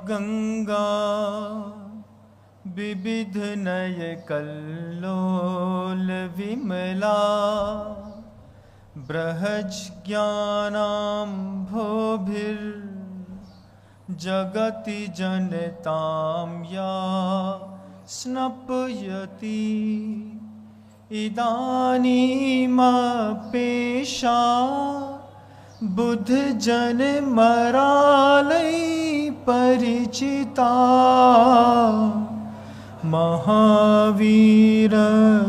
गंगा विविध नय कल्लोल विमला बृहज् ज्ञानाम्भोभिर् जगति जनतां या स्नपयति इदानीमपेशा बुद्ध जन मरालय परिचिता महावीर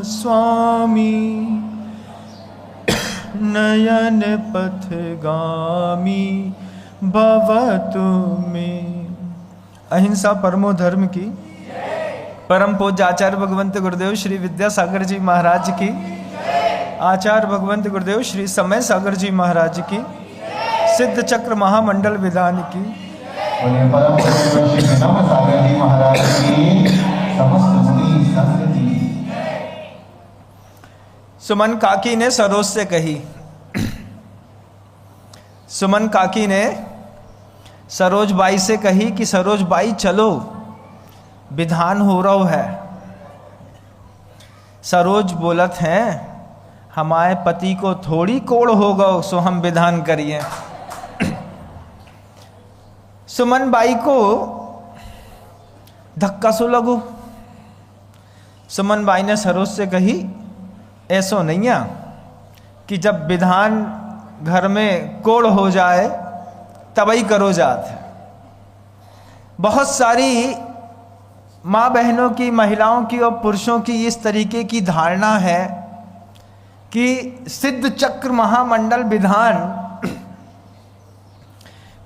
स्वामी नयन पथगामी भवतु में। अहिंसा परमो धर्म की परम पूज्य आचार्य भगवंत गुरुदेव श्री विद्यासागर जी महाराज की, आचार्य भगवंत गुरुदेव श्री समय सागर जी महाराज की, सिद्ध चक्र महामंडल विधान की, परम पूज्य श्री सागर जी महाराज की, समस्त मुनि संत की। सुमन काकी ने सरोज से कही, सुमन काकी ने सरोज बाई से कही कि सरोज बाई चलो विधान हो रहा है। सरोज बोलत हैं हमारे पति को थोड़ी कोड़ होगा सो हम विधान करिए। सुमन बाई को धक्का सो लगो। सुमन बाई ने सरोज से कही ऐसो नहीं है कि जब विधान घर में कोड़ हो जाए तबई करो जात। बहुत सारी माँ बहनों की, महिलाओं की और पुरुषों की इस तरीके की धारणा है कि सिद्ध चक्र महामंडल विधान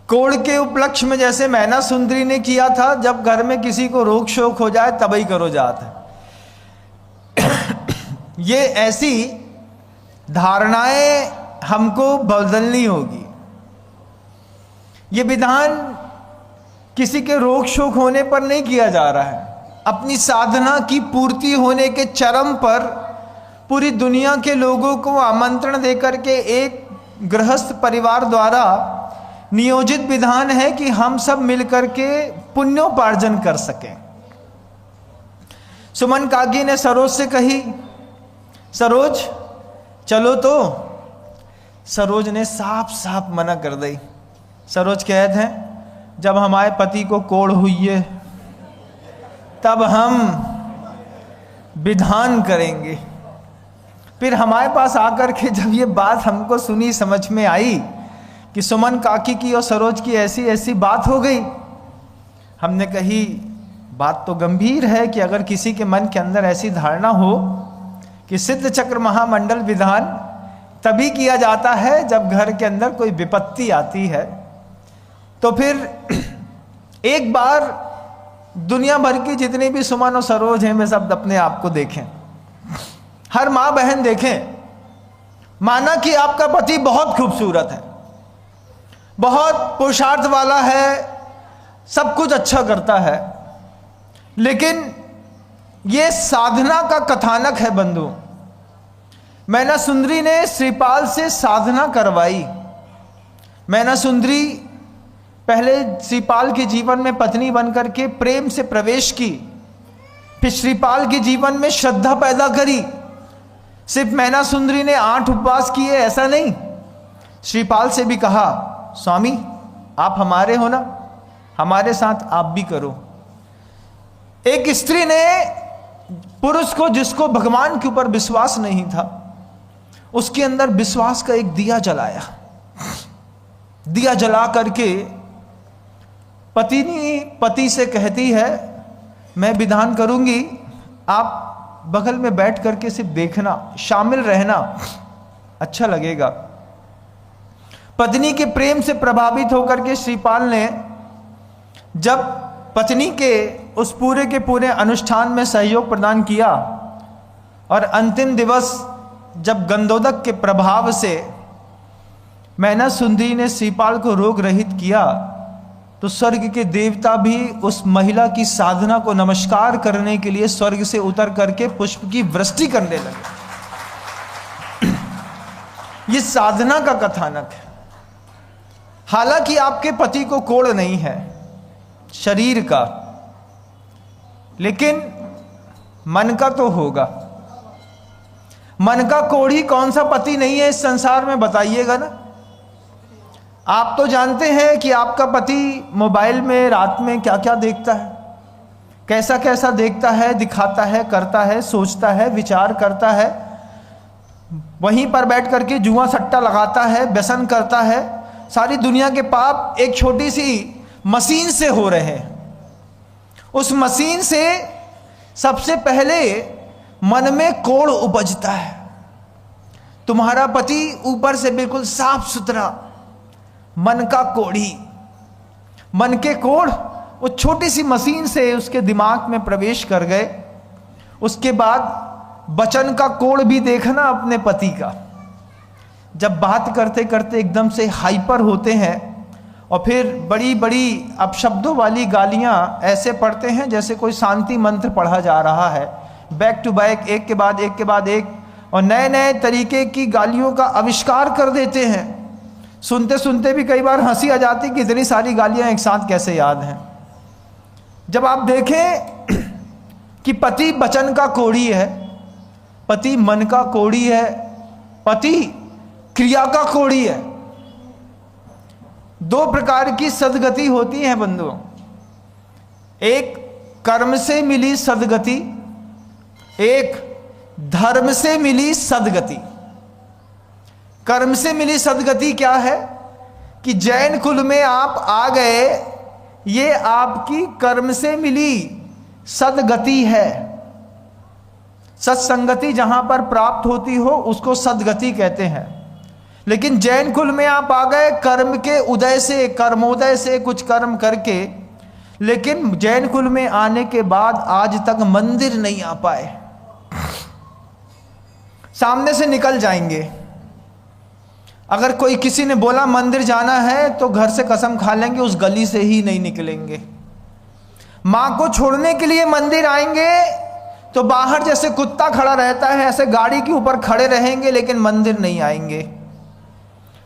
कोड़ के उपलक्ष्य में जैसे मैना सुंदरी ने किया था, जब घर में किसी को रोग शोक हो जाए तबई करो जात है। ये ऐसी धारणाएं हमको बदलनी होगी। ये विधान किसी के रोग शोक होने पर नहीं किया जा रहा है, अपनी साधना की पूर्ति होने के चरम पर पूरी दुनिया के लोगों को आमंत्रण देकर के एक गृहस्थ परिवार द्वारा नियोजित विधान है कि हम सब मिलकर के पुण्योपार्जन कर सकें। सुमन काकी ने सरोज से कही सरोज चलो, तो सरोज ने साफ साफ मना कर दी। सरोज कहते हैं जब हमारे पति को कोड़ हुई है तब हम विधान करेंगे। फिर हमारे पास आकर के जब ये बात हमको सुनी, समझ में आई कि सुमन काकी की और सरोज की ऐसी ऐसी बात हो गई, हमने कही बात तो गंभीर है कि अगर किसी के मन के अंदर ऐसी धारणा हो कि सिद्ध चक्र महामंडल विधान तभी किया जाता है जब घर के अंदर कोई विपत्ति आती है, तो फिर एक बार दुनिया भर की जितनी भी सुमन और सरोज हैं वे सब अपने आप को देखें। हर माँ बहन देखें, माना कि आपका पति बहुत खूबसूरत है, बहुत पुरुषार्थ वाला है, सब कुछ अच्छा करता है, लेकिन ये साधना का कथानक है बंधु। मैना सुंदरी ने श्रीपाल से साधना करवाई। मैना सुंदरी पहले श्रीपाल के जीवन में पत्नी बनकर के प्रेम से प्रवेश की, फिर श्रीपाल के जीवन में श्रद्धा पैदा करी। सिर्फ मैना सुंदरी ने 8 उपवास किए ऐसा नहीं, श्रीपाल से भी कहा स्वामी आप हमारे हो ना, हमारे साथ आप भी करो। एक स्त्री ने पुरुष को, जिसको भगवान के ऊपर विश्वास नहीं था, उसके अंदर विश्वास का एक दिया जलाया। दिया जला करके पति से कहती है मैं विधान करूंगी, आप बगल में बैठ करके सिर्फ देखना, शामिल रहना, अच्छा लगेगा। पत्नी के प्रेम से प्रभावित होकर के श्रीपाल ने जब पत्नी के उस पूरे के पूरे अनुष्ठान में सहयोग प्रदान किया और अंतिम दिवस जब गंधोदक के प्रभाव से मैना सुंदरी ने श्रीपाल को रोग रहित किया, तो स्वर्ग के देवता भी उस महिला की साधना को नमस्कार करने के लिए स्वर्ग से उतर करके पुष्प की वृष्टि करने लगे। ये साधना का कथानक है। हालांकि आपके पति को कोढ़ नहीं है, शरीर का, लेकिन मन का तो होगा। मन का कोढ़ी कौन सा पति नहीं है इस संसार में, बताइएगा ना। आप तो जानते हैं कि आपका पति मोबाइल में रात में क्या क्या देखता है, कैसा कैसा देखता है, दिखाता है, करता है, सोचता है, विचार करता है, वहीं पर बैठ करके जुआ सट्टा लगाता है, व्यसन करता है। सारी दुनिया के पाप एक छोटी सी मशीन से हो रहे हैं। उस मशीन से सबसे पहले मन में कोढ़ उपजता है। तुम्हारा पति ऊपर से बिल्कुल साफ सुथरा, मन का कोढ़ी, मन के कोढ़ वो छोटी सी मशीन से उसके दिमाग में प्रवेश कर गए। उसके बाद वचन का कोढ़ भी देखना अपने पति का। जब बात करते करते एकदम से हाइपर होते हैं और फिर बड़ी बड़ी अपशब्दों वाली गालियां ऐसे पढ़ते हैं जैसे कोई शांति मंत्र पढ़ा जा रहा है, बैक टू बैक, एक के बाद एक के बाद एक, और नए नए तरीके की गालियों का आविष्कार कर देते हैं। सुनते सुनते भी कई बार हंसी आ जाती कि इतनी सारी गालियां एक साथ कैसे याद हैं। जब आप देखें कि पति वचन का कोढ़ी है, पति मन का कोढ़ी है, पति क्रिया का कोढ़ी है। दो प्रकार की सद्गति होती है बंधुओं, एक कर्म से मिली सद्गति, एक धर्म से मिली सद्गति। कर्म से मिली सद्गति क्या है कि जैन कुल में आप आ गए, ये आपकी कर्म से मिली सद्गति है। सत्संगति जहां पर प्राप्त होती हो उसको सद्गति कहते हैं। लेकिन जैन कुल में आप आ गए कर्म के उदय से, कर्मोदय से कुछ कर्म करके, लेकिन जैन कुल में आने के बाद आज तक मंदिर नहीं आ पाए। सामने से निकल जाएंगे। अगर कोई किसी ने बोला मंदिर जाना है तो घर से कसम खा लेंगे उस गली से ही नहीं निकलेंगे। मां को छोड़ने के लिए मंदिर आएंगे तो बाहर जैसे कुत्ता खड़ा रहता है ऐसे गाड़ी के ऊपर खड़े रहेंगे, लेकिन मंदिर नहीं आएंगे।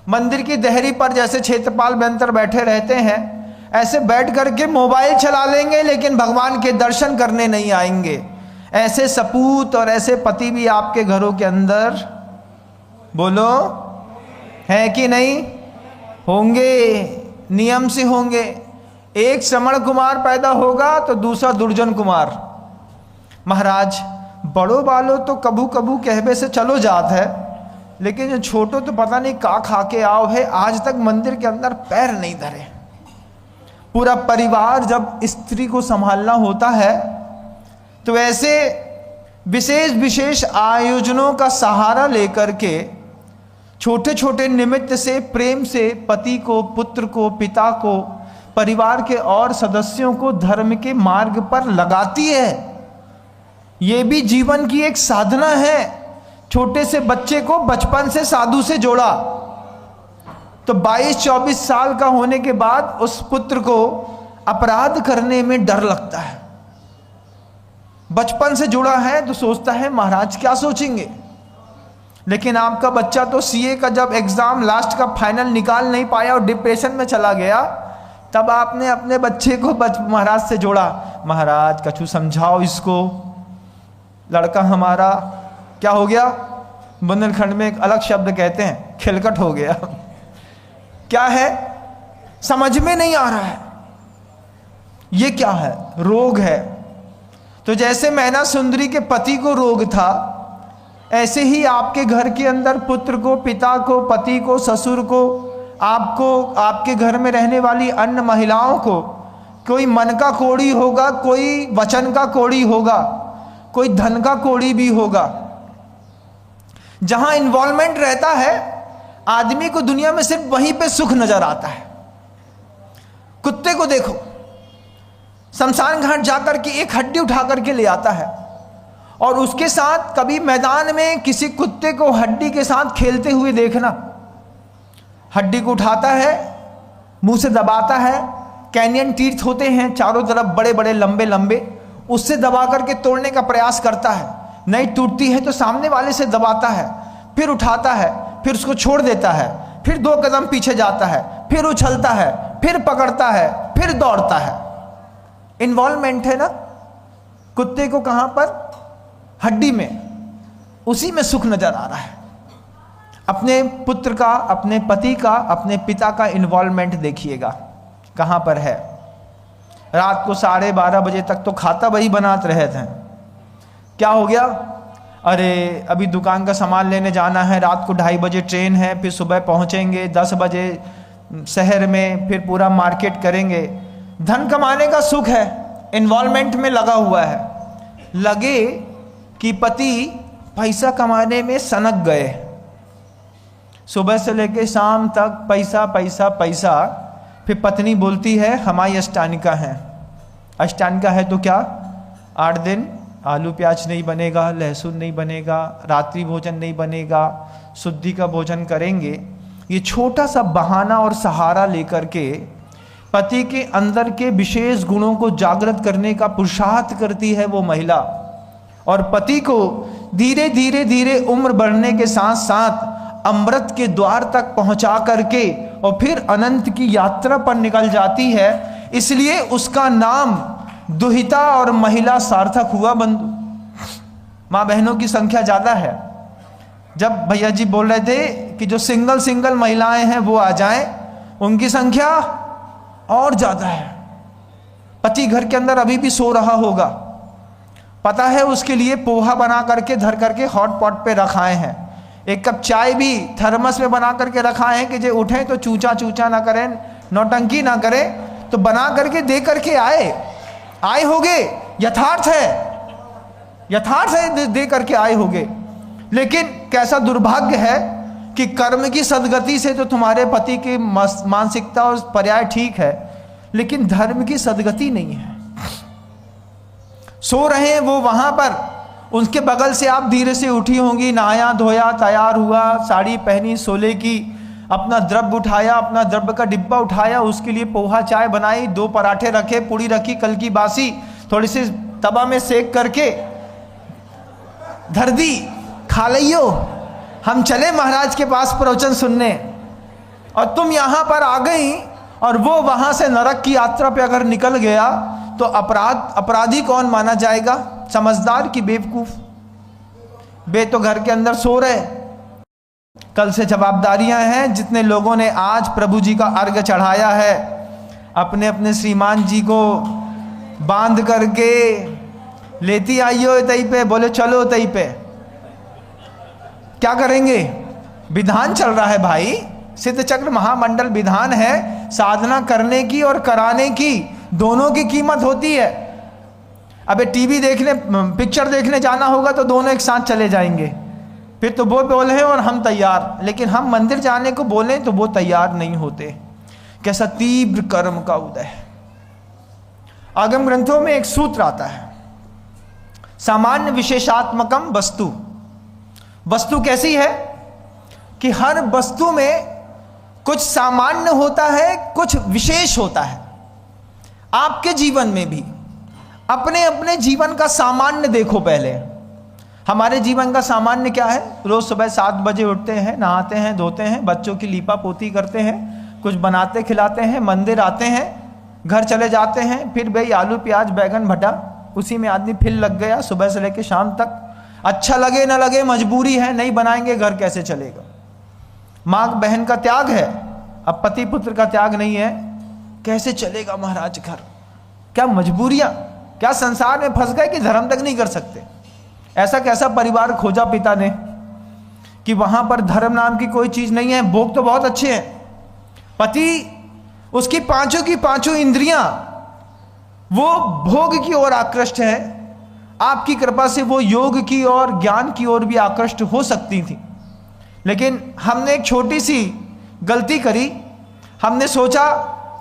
मंदिर की देहरी पर जैसे क्षेत्रपाल बेंतर बैठे रहते हैं ऐसे बैठ करके मोबाइल चला लेंगे, लेकिन भगवान के दर्शन करने नहीं आएंगे। ऐसे सपूत और ऐसे पति भी आपके घरों के अंदर, बोलो, हैं कि नहीं? होंगे, नियम से होंगे। एक श्रवण कुमार पैदा होगा तो दूसरा दुर्जन कुमार। महाराज बड़ों वालों तो कबू कबू कहबे से चलो जात है, लेकिन जो छोटो तो पता नहीं का खा के आओ है, आज तक मंदिर के अंदर पैर नहीं धरे। पूरा परिवार जब स्त्री को संभालना होता है तो ऐसे विशेष विशेष आयोजनों का सहारा लेकर के छोटे छोटे निमित्त से प्रेम से पति को, पुत्र को, पिता को, परिवार के और सदस्यों को धर्म के मार्ग पर लगाती है। ये भी जीवन की एक साधना है। छोटे से बच्चे को बचपन से साधु से जोड़ा तो 22-24 साल का होने के बाद उस पुत्र को अपराध करने में डर लगता है। बचपन से जुड़ा है तो सोचता है महाराज क्या सोचेंगे, लेकिन आपका बच्चा तो सीए का जब एग्जाम लास्ट का फाइनल निकाल नहीं पाया और डिप्रेशन में चला गया, तब आपने अपने बच्चे को महाराज से जोड़ा। महाराज कछु समझाओ इसको, लड़का हमारा क्या हो गया, बुंदेलखंड में एक अलग शब्द कहते हैं, खिलकट हो गया। क्या है समझ में नहीं आ रहा है, ये क्या है, रोग है। तो जैसे मैना सुंदरी के पति को रोग था, ऐसे ही आपके घर के अंदर पुत्र को, पिता को, पति को, ससुर को, आपको, आपके घर में रहने वाली अन्य महिलाओं को कोई मन का कोढ़ी होगा, कोई वचन का कोढ़ी होगा, कोई धन का कोढ़ी भी होगा। जहां इन्वॉल्वमेंट रहता है आदमी को दुनिया में सिर्फ वहीं पे सुख नजर आता है। कुत्ते को देखो, शमशान घाट जाकर के एक हड्डी उठा करके ले आता है और उसके साथ कभी मैदान में किसी कुत्ते को हड्डी के साथ खेलते हुए देखना। हड्डी को उठाता है, मुंह से दबाता है, कैनियन टीथ होते हैं चारों तरफ बड़े बड़े लंबे लंबे, उससे दबा करके तोड़ने का प्रयास करता है। नहीं टूटती है तो सामने वाले से दबाता है, फिर उठाता है, फिर उसको छोड़ देता है, फिर 2 कदम पीछे जाता है, फिर उछलता है, फिर पकड़ता है, फिर दौड़ता है। इन्वॉल्वमेंट है ना, कुत्ते को कहां पर, हड्डी में, उसी में सुख नजर आ रहा है। अपने पुत्र का, अपने पति का, अपने पिता का इन्वॉल्वमेंट देखिएगा कहां पर है। रात को 12:30 बजे तक तो खाता वही बनाते रहे थे, क्या हो गया, अरे अभी दुकान का सामान लेने जाना है, रात को 2:30 बजे ट्रेन है, फिर सुबह पहुंचेंगे 10 बजे शहर में, फिर पूरा मार्केट करेंगे। धन कमाने का सुख है, इन्वॉल्वमेंट में लगा हुआ है। लगे कि पति पैसा कमाने में सनक गए, सुबह से लेके शाम तक पैसा पैसा पैसा। फिर पत्नी बोलती है हमारी अष्टानिका है, अष्टानिका है तो क्या, 8 दिन आलू प्याज नहीं बनेगा, लहसुन नहीं बनेगा, रात्रि भोजन नहीं बनेगा, शुद्धि का भोजन करेंगे। ये छोटा सा बहाना और सहारा लेकर के पति के अंदर के विशेष गुणों को जागृत करने का पुरुषार्थ करती है वो महिला, और पति को धीरे धीरे धीरे उम्र बढ़ने के साथ साथ अमृत के द्वार तक पहुंचा करके और फिर अनंत की यात्रा पर निकल जाती है। इसलिए उसका नाम दुहिता और महिला सार्थक हुआ। बंधु, माँ बहनों की संख्या ज्यादा है। जब भैया जी बोल रहे थे कि जो सिंगल महिलाएं हैं वो आ जाएं, उनकी संख्या और ज्यादा है। पति घर के अंदर अभी भी सो रहा होगा, पता है उसके लिए पोहा बना करके धर करके हॉट पॉट पे रखाए हैं, एक कप चाय भी थर्मस में बना करके रखाए हैं कि जो उठे तो चूचा ना करें, नौटंकी ना करें, तो बना करके दे करके आए होगे। यथार्थ है दे करके आए होगे। लेकिन कैसा दुर्भाग्य है कि कर्म की सदगति से तो तुम्हारे पति की मानसिकता और पर्याय ठीक है, लेकिन धर्म की सदगति नहीं है। सो रहे हैं वो वहां पर, उनके बगल से आप धीरे से उठी होंगी, नहाया धोया, तैयार हुआ, साड़ी पहनी, सोले की, अपना द्रव्य उठाया, अपना द्रव्य का डिब्बा उठाया, उसके लिए पोहा चाय बनाई, 2 पराठे रखे, पूड़ी रखी कल की बासी, थोड़ी सी तवा में सेक करके धर दी, खा लियो, हम चले महाराज के पास प्रवचन सुनने, और तुम यहां पर आ गई और वो वहां से नरक की यात्रा पे अगर निकल गया तो अपराधी कौन माना जाएगा, समझदार की बेवकूफ। बे तो घर के अंदर सो रहे, कल से जवाबदारियां हैं। जितने लोगों ने आज प्रभु जी का अर्घ चढ़ाया है, अपने अपने श्रीमान जी को बांध करके लेती आइयो तई पे, बोले चलो तई पे, क्या करेंगे, विधान चल रहा है भाई, सिद्ध चक्र महामंडल विधान है। साधना करने की और कराने की दोनों की कीमत होती है। अबे टीवी देखने, पिक्चर देखने जाना होगा तो दोनों एक साथ चले जाएंगे, फिर तो वो बोले और हम तैयार, लेकिन हम मंदिर जाने को बोलें तो वो तैयार नहीं होते। कैसा तीव्र कर्म का उदय। आगम ग्रंथों में एक सूत्र आता है, सामान्य विशेषात्मकम वस्तु। वस्तु कैसी है कि हर वस्तु में कुछ सामान्य होता है, कुछ विशेष होता है। आपके जीवन में भी अपने अपने जीवन का सामान्य देखो। पहले हमारे जीवन का सामान्य क्या है, रोज सुबह 7 बजे उठते हैं, नहाते हैं, धोते हैं, बच्चों की लीपा पोती करते हैं, कुछ बनाते खिलाते हैं, मंदिर आते हैं, घर चले जाते हैं, फिर भाई आलू प्याज बैगन भटा, उसी में आदमी फिर लग गया सुबह से लेकर शाम तक। अच्छा लगे ना लगे, मजबूरी है, नहीं बनाएंगे घर कैसे चलेगा। माँ बहन का त्याग है, अब पति पुत्र का त्याग नहीं है, कैसे चलेगा महाराज घर। क्या मजबूरियां, क्या संसार में फंस गए कि धर्म तक नहीं कर सकते। ऐसा कैसा परिवार खोजा पिता ने कि वहां पर धर्म नाम की कोई चीज नहीं है। भोग तो बहुत अच्छे हैं, पति उसकी पांचों की पांचों इंद्रियां वो भोग की ओर आकृष्ट है। आपकी कृपा से वो योग की और ज्ञान की ओर भी आकृष्ट हो सकती थी, लेकिन हमने एक छोटी सी गलती करी। हमने सोचा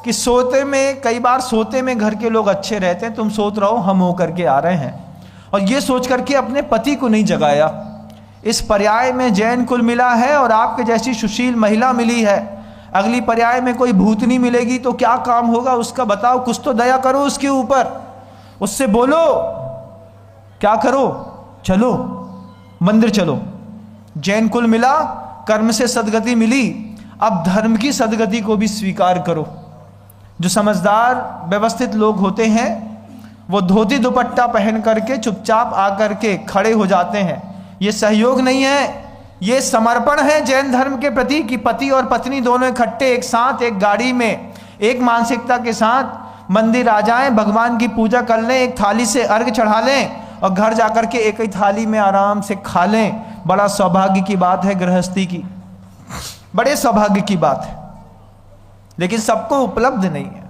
कि सोते में, कई बार सोते में घर के लोग अच्छे रहते हैं, तुम सोत रहो, हम होकर के आ रहे हैं, और ये सोच करके अपने पति को नहीं जगाया। इस पर्याय में जैन कुल मिला है और आपके जैसी सुशील महिला मिली है। अगली पर्याय में कोई भूतनी मिलेगी तो क्या काम होगा उसका बताओ। कुछ तो दया करो उसके ऊपर, उससे बोलो क्या करो, चलो मंदिर चलो। जैन कुल मिला, कर्म से सदगति मिली, अब धर्म की सदगति को भी स्वीकार करो। जो समझदार व्यवस्थित लोग होते हैं वो धोती दुपट्टा पहन करके चुपचाप आकर के खड़े हो जाते हैं। ये सहयोग नहीं है, ये समर्पण है जैन धर्म के प्रति कि पति और पत्नी दोनों इकट्ठे एक साथ एक गाड़ी में एक मानसिकता के साथ मंदिर आ जाएं, भगवान की पूजा कर लें, एक थाली से अर्घ चढ़ा लें और घर जाकर के एक ही थाली में आराम से खा लें। बड़ा सौभाग्य की बात है गृहस्थी की, बड़े सौभाग्य की बात है, लेकिन सबको उपलब्ध नहीं है।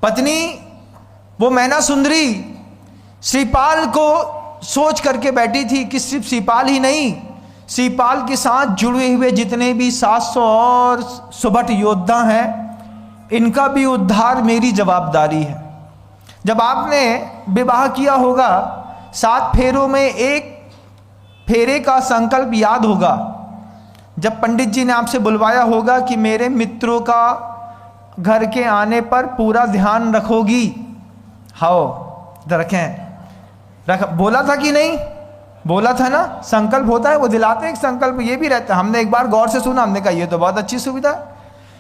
पत्नी वो मैना सुंदरी श्रीपाल को सोच करके बैठी थी कि सिर्फ श्रीपाल ही नहीं, श्रीपाल के साथ जुड़े हुए जितने भी 700 और सुभट योद्धा हैं, इनका भी उद्धार मेरी जवाबदारी है। जब आपने विवाह किया होगा, 7 फेरों में एक फेरे का संकल्प याद होगा। जब पंडित जी ने आपसे बुलवाया होगा कि मेरे मित्रों का घर के आने पर पूरा ध्यान रखोगी, हाँ रखें, बोला था कि नहीं? बोला था ना, संकल्प होता है, वो दिलाते हैं एक संकल्प, ये भी रहता है। हमने एक बार गौर से सुना, हमने कहा ये तो बहुत अच्छी सुविधा है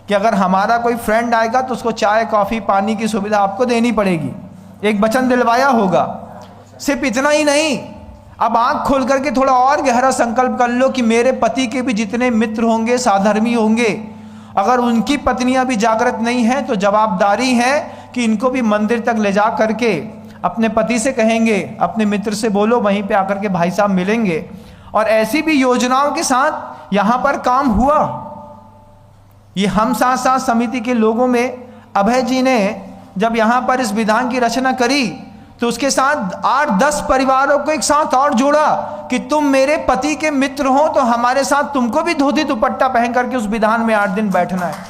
कि अगर हमारा कोई फ्रेंड आएगा तो उसको चाय कॉफ़ी पानी की सुविधा आपको देनी पड़ेगी। एक वचन दिलवाया होगा। सिर्फ इतना ही नहीं, अब आंख खोल करके थोड़ा और गहरा संकल्प कर लो कि मेरे पति के भी जितने मित्र होंगे, साधर्मी होंगे, अगर उनकी पत्नियां भी जागृत नहीं हैं तो जवाबदारी है कि इनको भी मंदिर तक ले जा करके अपने पति से कहेंगे, अपने मित्र से बोलो वहीं पे आकर के भाई साहब मिलेंगे। और ऐसी भी योजनाओं के साथ यहाँ पर काम हुआ। ये हम साथ साथ समिति के लोगों में अभय जी ने जब यहाँ पर इस विधान की रचना करी तो उसके साथ 8-10 परिवारों को एक साथ और जोड़ा कि तुम मेरे पति के मित्र हो तो हमारे साथ तुमको भी धोती दुपट्टा पहन करके उस विधान में 8 दिन बैठना है।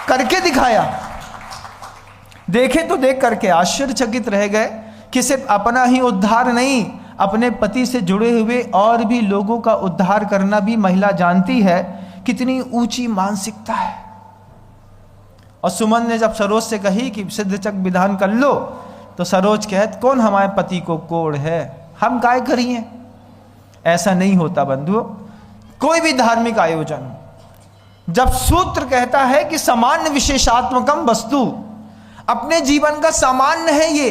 करके दिखाया। देखे तो देख करके आश्चर्यचकित रह गए कि सिर्फ अपना ही उद्धार नहीं, अपने पति से जुड़े हुए और भी लोगों का उद्धार करना भी महिला जानती है। कितनी ऊंची मानसिकता है। और सुमन ने जब सरोज से कही कि सिद्धचक विधान कर लो तो सरोज कहत कौन हमारे पति को कोड़ है, हम काय करिए। ऐसा नहीं होता बंधुओं। कोई भी धार्मिक आयोजन जब सूत्र कहता है कि सामान्य विशेषात्मकम वस्तु, अपने जीवन का सामान्य है ये,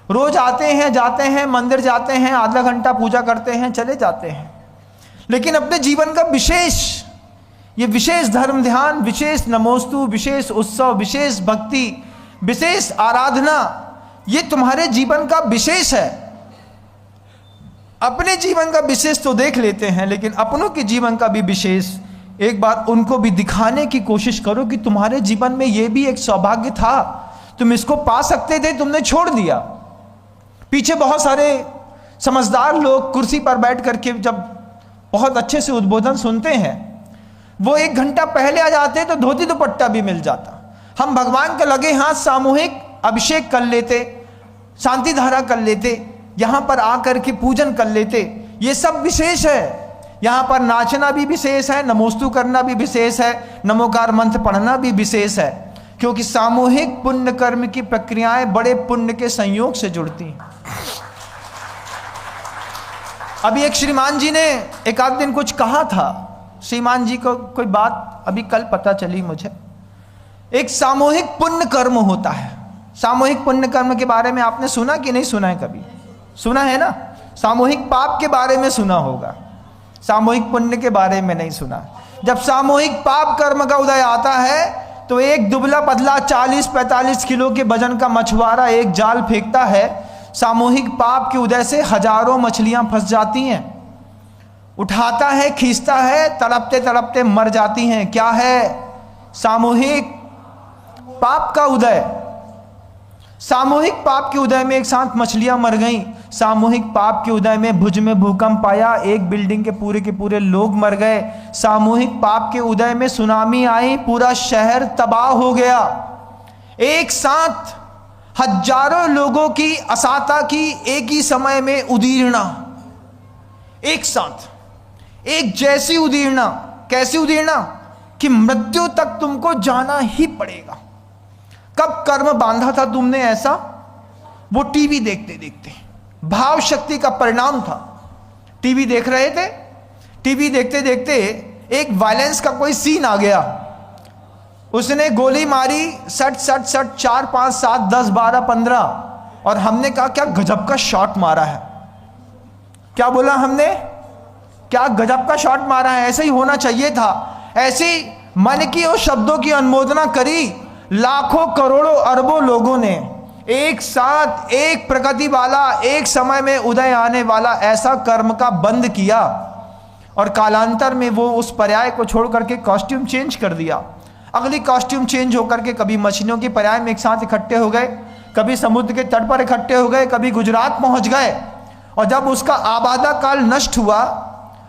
रोज आते हैं जाते हैं, मंदिर जाते हैं, आधा घंटा पूजा करते हैं, चले जाते हैं, लेकिन अपने जीवन का विशेष, ये विशेष धर्म ध्यान, विशेष नमोस्तु, विशेष उत्सव, विशेष भक्ति, विशेष आराधना, ये तुम्हारे जीवन का विशेष है। अपने जीवन का विशेष तो देख लेते हैं, लेकिन अपनों के जीवन का भी विशेष एक बार उनको भी दिखाने की कोशिश करो कि तुम्हारे जीवन में ये भी एक सौभाग्य था, तुम इसको पा सकते थे, तुमने छोड़ दिया। पीछे बहुत सारे समझदार लोग कुर्सी पर बैठ करके जब बहुत अच्छे से उद्बोधन सुनते हैं, वो 1 घंटा पहले आ जाते तो धोती दुपट्टा भी मिल जाता। हम भगवान के लगे हाथ सामूहिक अभिषेक कर लेते, शांति धारा कर लेते, यहाँ पर आकर के पूजन कर लेते। ये सब विशेष है। यहाँ पर नाचना भी विशेष है, नमोस्तु करना भी विशेष है, नमोकार मंत्र पढ़ना भी विशेष है, क्योंकि सामूहिक पुण्य कर्म की प्रक्रियाएं बड़े पुण्य के संयोग से जुड़ती हैं। अभी एक श्रीमान जी ने एक आध दिन कुछ कहा था, श्रीमान जी को कोई बात अभी कल पता चली मुझे। एक सामूहिक पुण्य कर्म होता है। सामूहिक पुण्य कर्म के बारे में आपने सुना कि नहीं सुना है? कभी सुना है ना? सामूहिक पाप के बारे में सुना होगा, सामूहिक पुण्य के बारे में नहीं सुना। जब सामूहिक पाप कर्म का उदय आता है तो एक दुबला पतला 40-45 किलो के वजन का मछुआरा एक जाल फेंकता है, सामूहिक पाप के उदय से हजारों मछलियां फंस जाती हैं। उठाता है, खींचता है, तड़पते तड़पते मर जाती हैं। क्या है? सामूहिक पाप का उदय। सामूहिक पाप के उदय में एक साथ मछलियां मर गईं। सामूहिक पाप के उदय में भुज में भूकंप आया, एक बिल्डिंग के पूरे लोग मर गए। सामूहिक पाप के उदय में सुनामी आई, पूरा शहर तबाह हो गया। एक साथ हजारों लोगों की असाता की एक ही समय में उदीरना, एक साथ एक जैसी उदीरना। कैसी उदीरना? कि मृत्यु तक तुमको जाना ही पड़ेगा। कब कर्म बांधा था तुमने ऐसा? वो टीवी देखते देखते, भाव शक्ति का परिणाम था। टीवी देख रहे थे, टीवी देखते देखते एक वायलेंस का कोई सीन आ गया, उसने गोली मारी, सट सट सट, 4 5 7 10 12 15, और हमने कहा क्या गजब का शॉट मारा है। क्या बोला हमने? क्या गजब का शॉट मारा है, ऐसे ही होना चाहिए था। ऐसी मन की और शब्दों की अनुमोदना करी। लाखों करोड़ों अरबों लोगों ने एक साथ एक प्रकृति वाला, एक समय में उदय आने वाला ऐसा कर्म का बंद किया, और कालांतर में वो उस पर्याय को छोड़ करके कॉस्ट्यूम चेंज कर दिया। अगली कॉस्ट्यूम चेंज होकर के कभी मछलियों के पर्याय में एक साथ इकट्ठे हो गए, कभी समुद्र के तट पर इकट्ठे हो गए, कभी गुजरात पहुंच गए। और जब उसका आबादा काल नष्ट हुआ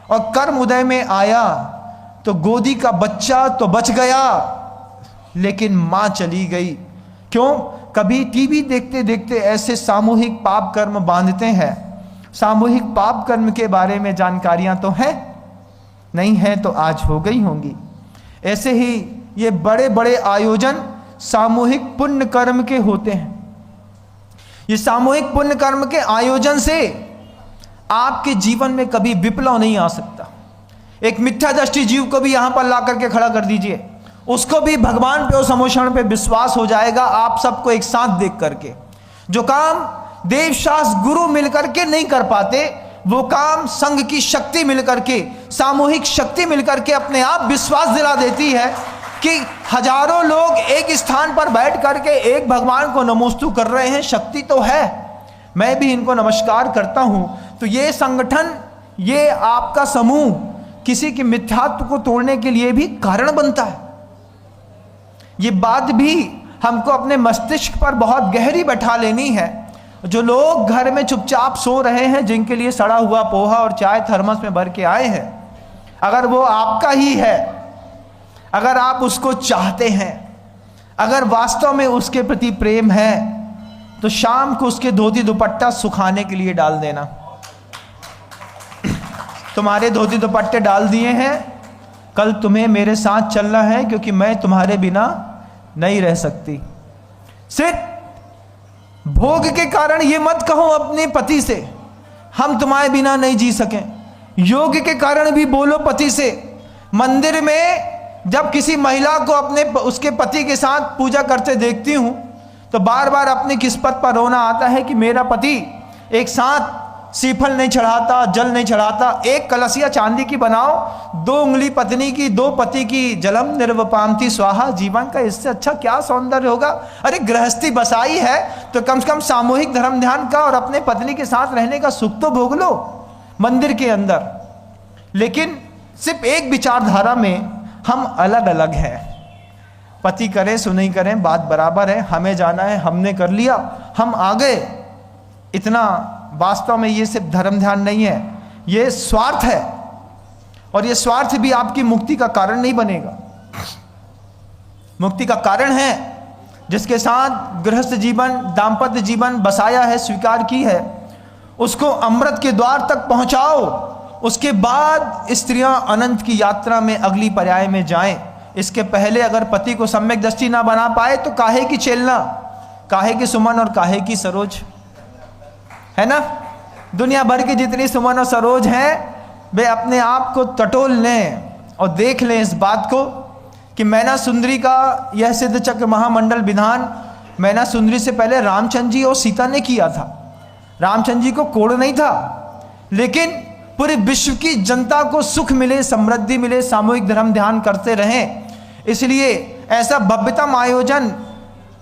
और कर्म उदय में आया, तो गोदी का बच्चा तो बच गया, लेकिन मां चली गई। क्यों? कभी टीवी देखते देखते ऐसे सामूहिक पाप कर्म बांधते हैं। सामूहिक पाप कर्म के बारे में जानकारियां तो हैं, नहीं है तो आज हो गई होंगी। ऐसे ही ये बड़े बड़े आयोजन सामूहिक पुण्य कर्म के होते हैं। ये सामूहिक पुण्य कर्म के आयोजन से आपके जीवन में कभी विप्लव नहीं आ सकता। एक मिथ्या दृष्टि जीव को भी यहां पर ला करके खड़ा कर दीजिए, उसको भी भगवान पे और समोषण पे विश्वास हो जाएगा आप सबको एक साथ देख करके। जो काम देव शास्त्र गुरु मिलकर के नहीं कर पाते, वो काम संघ की शक्ति मिलकर के, सामूहिक शक्ति मिलकर के अपने आप विश्वास दिला देती है कि हजारों लोग एक स्थान पर बैठ करके एक भगवान को नमोस्तु कर रहे हैं। शक्ति तो है, मैं भी इनको नमस्कार करता हूं। तो ये संगठन, ये आपका समूह किसी के मिथ्यात्व को तोड़ने के लिए भी कारण बनता है। ये बात भी हमको अपने मस्तिष्क पर बहुत गहरी बैठा लेनी है। जो लोग घर में चुपचाप सो रहे हैं, जिनके लिए सड़ा हुआ पोहा और चाय थर्मस में भर के आए हैं, अगर वो आपका ही है, अगर आप उसको चाहते हैं, अगर वास्तव में उसके प्रति प्रेम है, तो शाम को उसके धोती दुपट्टा सुखाने के लिए डाल देना। तुम्हारे धोती दुपट्टे डाल दिए हैं, कल तुम्हें मेरे साथ चलना है, क्योंकि मैं तुम्हारे बिना नहीं रह सकती। सिर्फ भोग के कारण ये मत कहो अपने पति से हम तुम्हारे बिना नहीं जी सकें। योग के कारण भी बोलो पति से। मंदिर में जब किसी महिला को अपने उसके पति के साथ पूजा करते देखती हूं, तो बार बार अपनी किस्मत पर रोना आता है कि मेरा पति एक साथ सीफल नहीं चढ़ाता, जल नहीं चढ़ाता। एक कलसिया चांदी की बनाओ, 2 उंगली पत्नी की, 2 पति की, जलम निर्वपामती स्वाहा। जीवन का इससे अच्छा क्या सौंदर्य होगा। अरे गृहस्थी बसाई है तो कम से कम सामूहिक धर्म ध्यान का और अपने पत्नी के साथ रहने का सुख तो भोग लो मंदिर के अंदर। लेकिन सिर्फ एक विचारधारा में हम अलग अलग हैं। पति करे सो नहीं करें बात बराबर है, हमें जाना है, हमने कर लिया, हम आ गए। इतना वास्तव में ये सिर्फ धर्म ध्यान नहीं है, ये स्वार्थ है। और ये स्वार्थ भी आपकी मुक्ति का कारण नहीं बनेगा। मुक्ति का कारण है जिसके साथ गृहस्थ जीवन, दाम्पत्य जीवन बसाया है, स्वीकार की है, उसको अमृत के द्वार तक पहुंचाओ। उसके बाद स्त्रियां अनंत की यात्रा में अगली पर्याय में जाएं। इसके पहले अगर पति को सम्यक दृष्टि ना बना पाए तो काहे की चेलना, काहे की सुमन और काहे की सरोज, है ना। दुनिया भर की जितनी सुमन और सरोज हैं, वे अपने आप को टटोल लें और देख लें इस बात को कि मैना सुंदरी का यह सिद्ध चक्र महामंडल विधान मैना सुंदरी से पहले रामचंद्र जी और सीता ने किया था। रामचंद्र जी को कोड़ नहीं था, लेकिन पूरे विश्व की जनता को सुख मिले, समृद्धि मिले, सामूहिक धर्म ध्यान करते रहें, इसलिए ऐसा भव्यतम आयोजन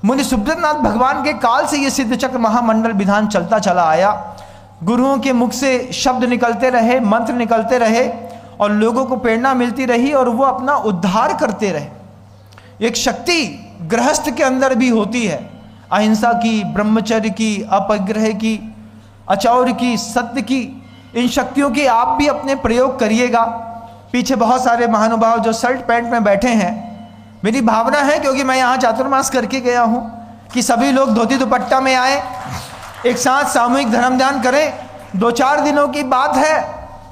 मुनि सुब्रतनाथ भगवान के काल से ये सिद्ध चक्र महामंडल विधान चलता चला आया। गुरुओं के मुख से शब्द निकलते रहे, मंत्र निकलते रहे, और लोगों को प्रेरणा मिलती रही और वो अपना उद्धार करते रहे। एक शक्ति गृहस्थ के अंदर भी होती है, अहिंसा की, ब्रह्मचर्य की, अपग्रह की, अचौर की, सत्य की। इन शक्तियों की आप भी अपने प्रयोग करिएगा। पीछे बहुत सारे महानुभाव जो शर्ट पैंट में बैठे हैं, मेरी भावना है, क्योंकि मैं यहाँ चातुर्मास करके गया हूँ, कि सभी लोग धोती दुपट्टा में आए, एक साथ सामूहिक धर्म ध्यान करें। 2-4 दिनों की बात है,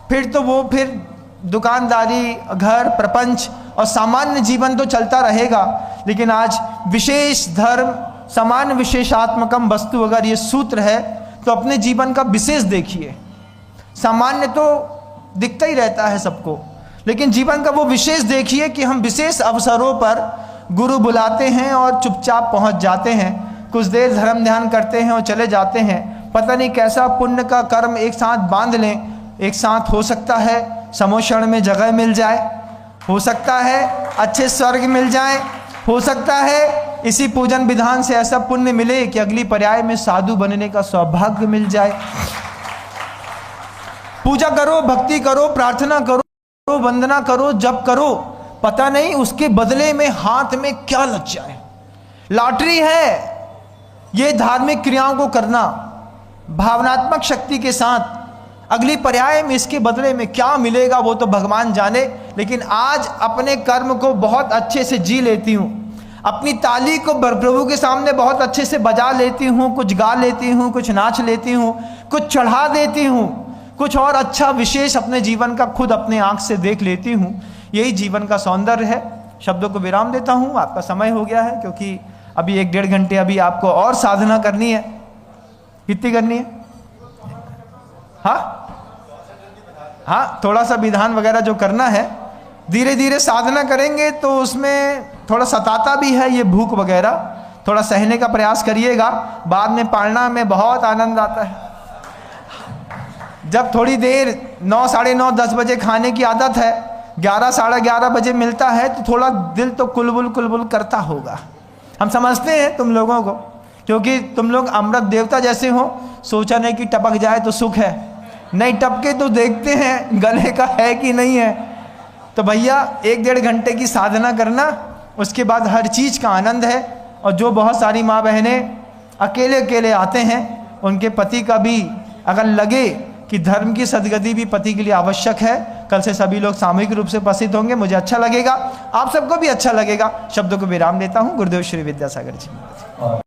फिर तो वो फिर दुकानदारी, घर, प्रपंच और सामान्य जीवन तो चलता रहेगा। लेकिन आज विशेष धर्म समान विशेषात्मकम वस्तु, अगर ये सूत्र है तो अपने जीवन का विशेष देखिए। सामान्य तो दिखता ही रहता है सबको, लेकिन जीवन का वो विशेष देखिए कि हम विशेष अवसरों पर गुरु बुलाते हैं और चुपचाप पहुंच जाते हैं, कुछ देर धर्म ध्यान करते हैं और चले जाते हैं। पता नहीं कैसा पुण्य का कर्म एक साथ बांध लें, एक साथ हो सकता है समोषण में जगह मिल जाए, हो सकता है अच्छे स्वर्ग मिल जाए, हो सकता है इसी पूजन विधान से ऐसा पुण्य मिले कि अगली पर्याय में साधु बनने का सौभाग्य मिल जाए। पूजा करो, भक्ति करो, प्रार्थना करो, वंदना करो, जप करो, पता नहीं उसके बदले में हाथ में क्या लग जाए। लॉटरी है ये धार्मिक क्रियाओं को करना भावनात्मक शक्ति के साथ, अगली पर्याय में इसके बदले में क्या मिलेगा वो तो भगवान जाने। लेकिन आज अपने कर्म को बहुत अच्छे से जी लेती हूँ, अपनी ताली को प्रभु के सामने बहुत अच्छे से बजा लेती हूँ, कुछ गा लेती हूँ, कुछ नाच लेती हूँ, कुछ चढ़ा देती हूँ, कुछ और अच्छा विशेष अपने जीवन का खुद अपने आँख से देख लेती हूँ। यही जीवन का सौंदर्य है। शब्दों को विराम देता हूँ, आपका समय हो गया है, क्योंकि अभी 1-1.5 घंटे अभी आपको और साधना करनी है। कितनी करनी है? हाँ, थोड़ा सा विधान वगैरह जो करना है, धीरे धीरे साधना करेंगे तो उसमें थोड़ा सताता भी है ये भूख वगैरह, थोड़ा सहने का प्रयास करिएगा। बाद में पालना में बहुत आनंद आता है। जब थोड़ी देर 9, साढ़े 9, 10 बजे खाने की आदत है, 11, साढ़े 11 बजे मिलता है तो थोड़ा दिल तो कुलबुल कुलबुल करता होगा। हम समझते हैं तुम लोगों को, क्योंकि तुम लोग अमृत देवता जैसे हो। सोचा नहीं कि टपक जाए तो सुख है, नहीं टपके तो देखते हैं गले का है कि नहीं है। तो भैया 1-1.5 घंटे की साधना करना, उसके बाद हर चीज़ का आनंद है। और जो बहुत सारी माँ बहनें अकेले अकेले आते हैं, उनके पति का भी अगर लगे कि धर्म की सदगति भी पति के लिए आवश्यक है, कल से सभी लोग सामूहिक रूप से उपस्थित होंगे, मुझे अच्छा लगेगा, आप सबको भी अच्छा लगेगा। शब्दों को विराम देता हूँ। गुरुदेव श्री विद्यासागर जी।